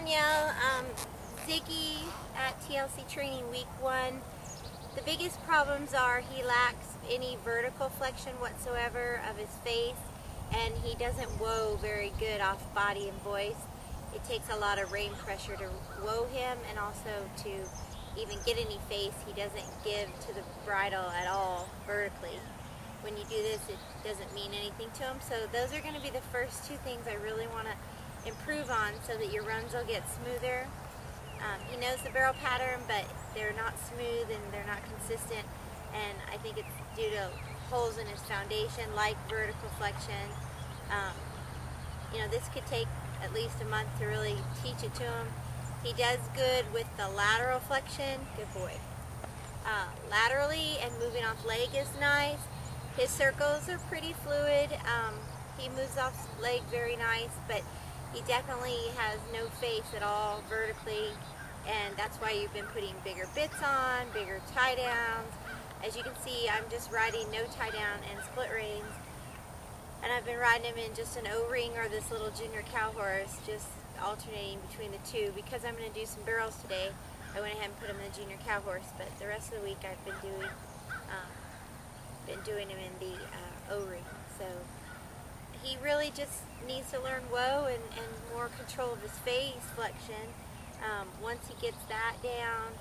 Danielle, Ziggy at TLC Training Week 1. The biggest problems are he lacks any vertical flexion whatsoever of his face, and he doesn't whoa very good off body and voice. It takes a lot of rein pressure to whoa him, and also to even get any face. He doesn't give to the bridle at all vertically. When you do this, it doesn't mean anything to him. So those are going to be the first two things I really want to improve on so that your runs will get smoother. He knows the barrel pattern, but they're not smooth and they're not consistent, and I think it's due to holes in his foundation, like vertical flexion. You know, this could take at least a month to really teach it to him. He does good with the lateral flexion. Good boy. Laterally and moving off leg is nice. His circles are pretty fluid. He moves off leg very nice, but he definitely has no face at all vertically, and that's why you've been putting bigger bits on, bigger tie downs. As you can see, I'm just riding no tie down and split reins, and I've been riding him in just an O-ring or this little junior cow horse, just alternating between the two. Because I'm going to do some barrels today, I went ahead and put him in the junior cow horse, but the rest of the week I've been doing him in the O-ring. So he really just needs to learn whoa and more control of his face flexion. Once he gets that down,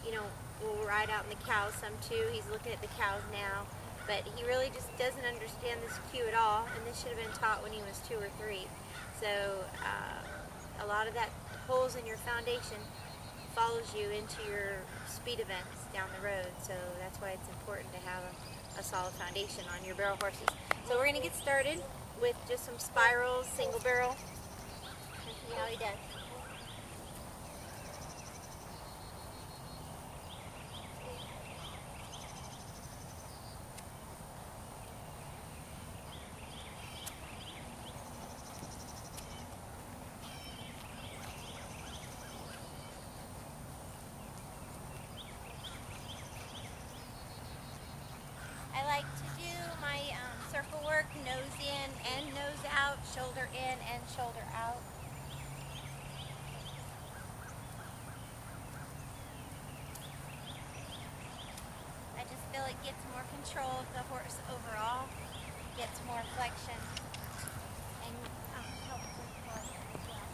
you know, we'll ride out in the cows some too. He's looking at the cows now, but he really just doesn't understand this cue at all, and this should have been taught when he was 2 or 3. So a lot of that holes in your foundation follows you into your speed events down the road, so that's why it's important to have a solid foundation on your barrel horses. So we're going to get started with just some spirals, single barrel, and see how he does. I like to do my circle work, nose in and nose out, shoulder in and shoulder out. I just feel it gets more control of the horse overall, gets more flexion, and helps with force as well.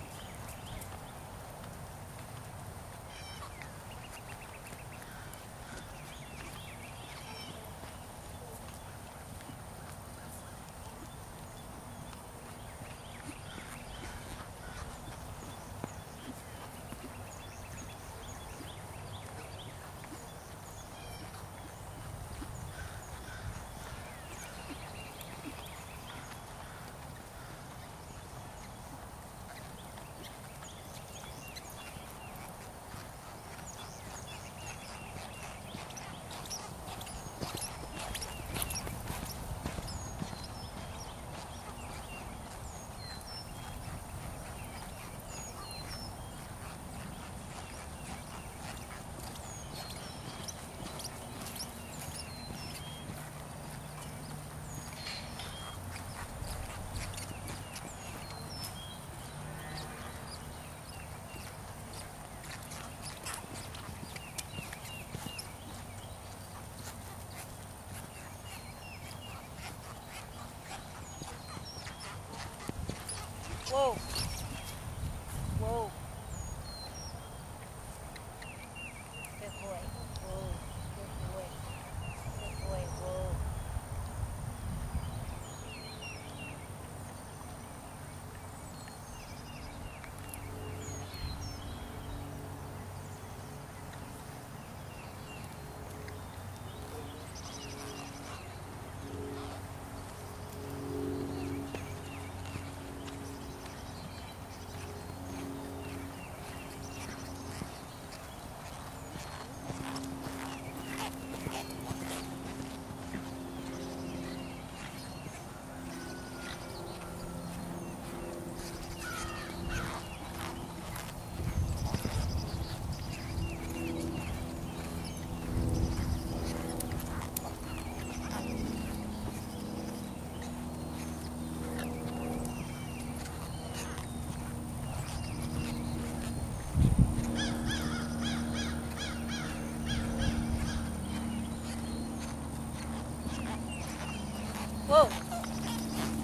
Whoa.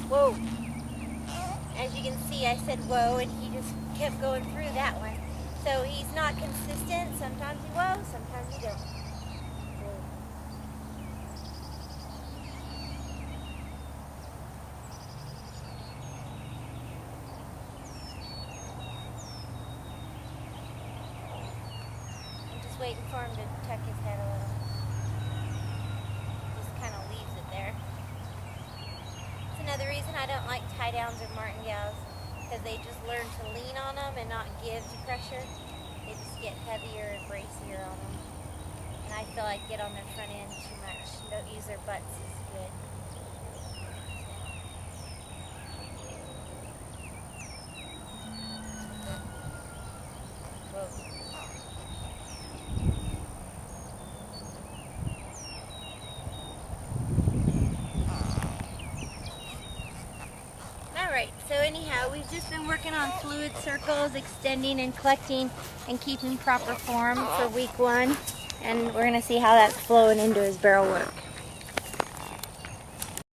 Whoa. As you can see, I said whoa, and he just kept going through that one. So he's not consistent. Sometimes he whoa, sometimes he don't. Whoa. I'm just waiting for him to tuck his head a little. Just kind of leaves it there. It's another reason I don't like tie downs or martingales, because they just learn to lean on them and not give to pressure. They just get heavier and bracier on them. And I feel like get on their front end too much. Don't use their butts as good. Whoa. Alright, so anyhow, we've just been working on fluid circles, extending and collecting and keeping proper form for week 1. And we're going to see how that's flowing into his barrel work.